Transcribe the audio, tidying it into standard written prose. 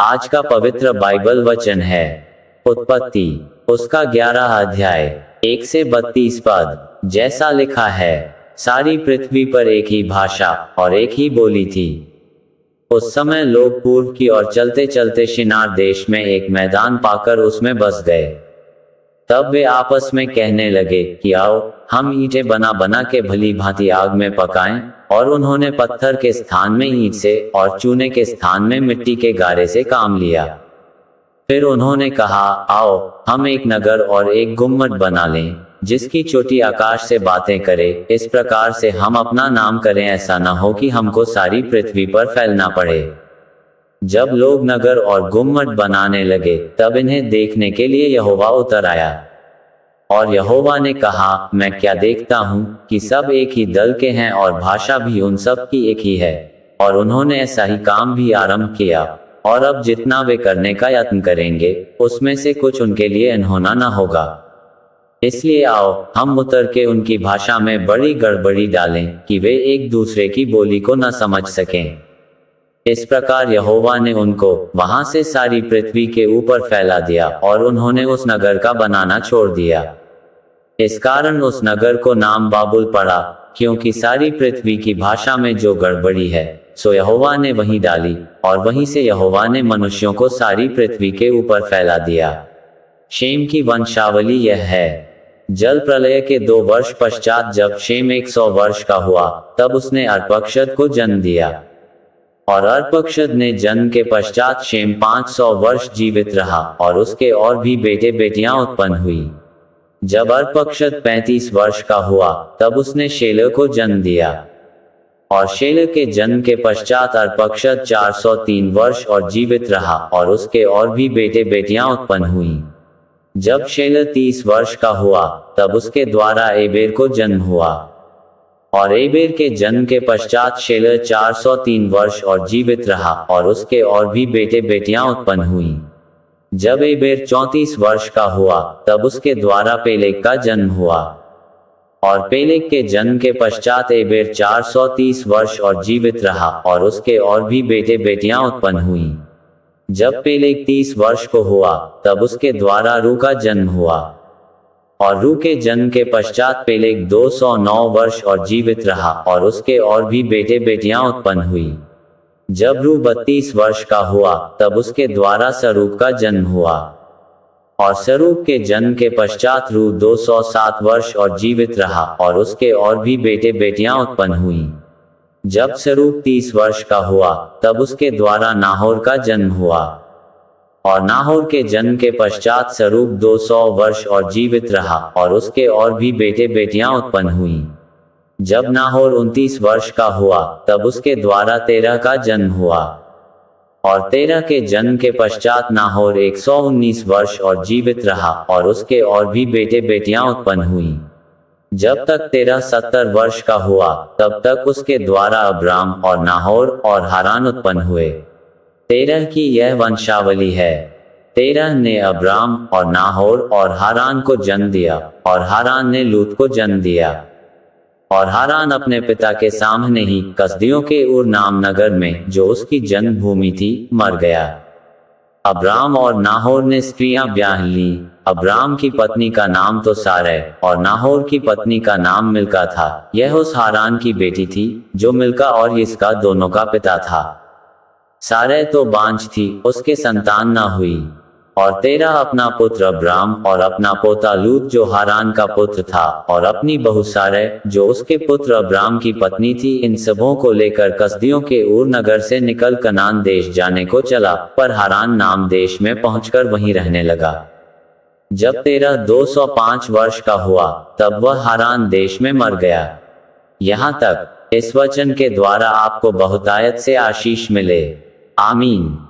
आज का पवित्र बाइबल वचन है उत्पत्ति उसका 11 अध्याय 1 से 32 पद। जैसा लिखा है, सारी पृथ्वी पर एक ही भाषा और एक ही बोली थी। उस समय लोग पूर्व की ओर चलते चलते शिनार देश में एक मैदान पाकर उसमें बस गए। तब वे आपस में कहने लगे कि आओ, हम ईंटें बना बना के भली भांति आग में पकाएं। और उन्होंने पत्थर के स्थान में ईंट से और चूने के स्थान में मिट्टी के गारे से काम लिया। फिर उन्होंने कहा, आओ, हम एक नगर और एक गुम्मट बना लें, जिसकी चोटी आकाश से बातें करे। इस प्रकार से हम अपना नाम करें, ऐसा न हो कि हमको सारी पृथ्वी पर फैलना पड़े। जब लोग नगर और गुम्मट बनाने लगे, तब इन्हें देखने के लिए यहोवा उतर आया। और यहोवा ने कहा, मैं क्या देखता हूँ कि सब एक ही दल के हैं और भाषा भी उन सब की एक ही है। और उन्होंने ऐसा ही काम भी आरंभ किया। और अब जितना वे करने का यत्न करेंगे, उसमें से कुछ उनके लिए अनहोना न होगा। इसलिए आओ, हम उतर के उनकी भाषा में बड़ी गड़बड़ी डालें कि वे एक दूसरे की बोली को न समझ सकें। इस प्रकार यहोवा ने उनको वहां से सारी पृथ्वी के ऊपर फैला दिया और उन्होंने उस नगर का बनाना छोड़ दिया। इस कारण उस नगर को नाम बाबुल पड़ा, क्योंकि सारी पृथ्वी की भाषा में जो गड़बड़ी है, सो यहोवा ने वहीं डाली। और वहीं से यहोवा ने मनुष्यों को सारी पृथ्वी के ऊपर फैला दिया। शेम की वंशावली यह है। जल प्रलय के 2 वर्ष पश्चात जब शेम 100 वर्ष का हुआ, तब उसने अर्पक्षद को जन्म दिया। और अर्पक्षद ने जन्म के पश्चात शेम 500 वर्ष जीवित रहा और उसके और भी बेटे बेटियां उत्पन्न हुई। जब अर्पक्षद 35 वर्ष का हुआ, तब उसने शेलह को जन्म दिया। और शेलह के जन्म के पश्चात अर्पक्षद 403 वर्ष और जीवित रहा और उसके और भी बेटे बेटियां उत्पन्न हुई। जब शेलह 30 वर्ष का हुआ, तब उसके द्वारा एबेर को जन्म हुआ। और एबेर के जन्म के पश्चात शेलह 403 वर्ष और जीवित रहा और उसके और भी बेटे बेटियां उत्पन्न हुई। जब एबेर 34 वर्ष का हुआ, तब उसके द्वारा पेलेग का जन्म हुआ। और पेलेग के जन्म के पश्चात एबेर 430 वर्ष और जीवित रहा और उसके और भी बेटे बेटियां उत्पन्न हुई। जब पेलेग 30 वर्ष को हुआ, तब उसके द्वारा रू का जन्म हुआ। और रू के जन्म के पश्चात पेलेग 209 वर्ष और जीवित रहा और उसके और भी बेटे बेटियां उत्पन्न हुई। जब रू 32 वर्ष का हुआ, तब उसके द्वारा सरूग का जन्म हुआ। और सरूग के जन्म के पश्चात रू 207 वर्ष और जीवित रहा और उसके और भी बेटे बेटियां उत्पन्न हुई। जब सरूग 30 वर्ष का हुआ, तब उसके द्वारा नाहोर का जन्म हुआ। और नाहोर के जन्म के पश्चात सरूग 200 वर्ष और जीवित रहा और उसके और भी बेटे बेटियां उत्पन्न हुई। जब नाहोर 29 वर्ष का हुआ, तब उसके द्वारा तेरह का जन्म हुआ। और तेरह के जन्म के पश्चात नाहोर 119 वर्ष और जीवित रहा और उसके और भी बेटे बेटियां उत्पन्न हुई। जब तक तेरह 70 वर्ष का हुआ, तब तक उसके द्वारा अब्राम और नाहोर और हारान उत्पन्न हुए। तेरह की यह वंशावली है। तेरह ने अब्राम और नाहोर और हारान को जन्म दिया और हारान ने लूत को जन्म दिया। और हारान अपने पिता के सामने ही कसदियों के उर नाम नगर में, जो उसकी जन्मभूमि थी, मर गया। अब्राम और नाहोर ने स्त्रियां ब्याह ली। अब्राम की पत्नी का नाम तो सारै और नाहोर की पत्नी का नाम मिल्का था। यह उस हारान की बेटी थी, जो मिल्का और इसका दोनों का पिता था। सारै तो बांझ थी, उसके संतान न हुई। और तेरह अपना पुत्र अब्राम और अपना पोता लूत जो हारान का पुत्र था, और अपनी बहू सारै जो उसके पुत्र अब्राम की पत्नी थी, इन सबों को लेकर कसदियों के ऊर नगर से निकल कनान देश जाने को चला। पर हारान नाम देश में पहुंचकर वहीं रहने लगा। जब तेरह 205 वर्ष का हुआ, तब वह हारान देश में मर गया। यहाँ तक इस वचन के द्वारा आपको बहुतायत से आशीष मिले। आमीन।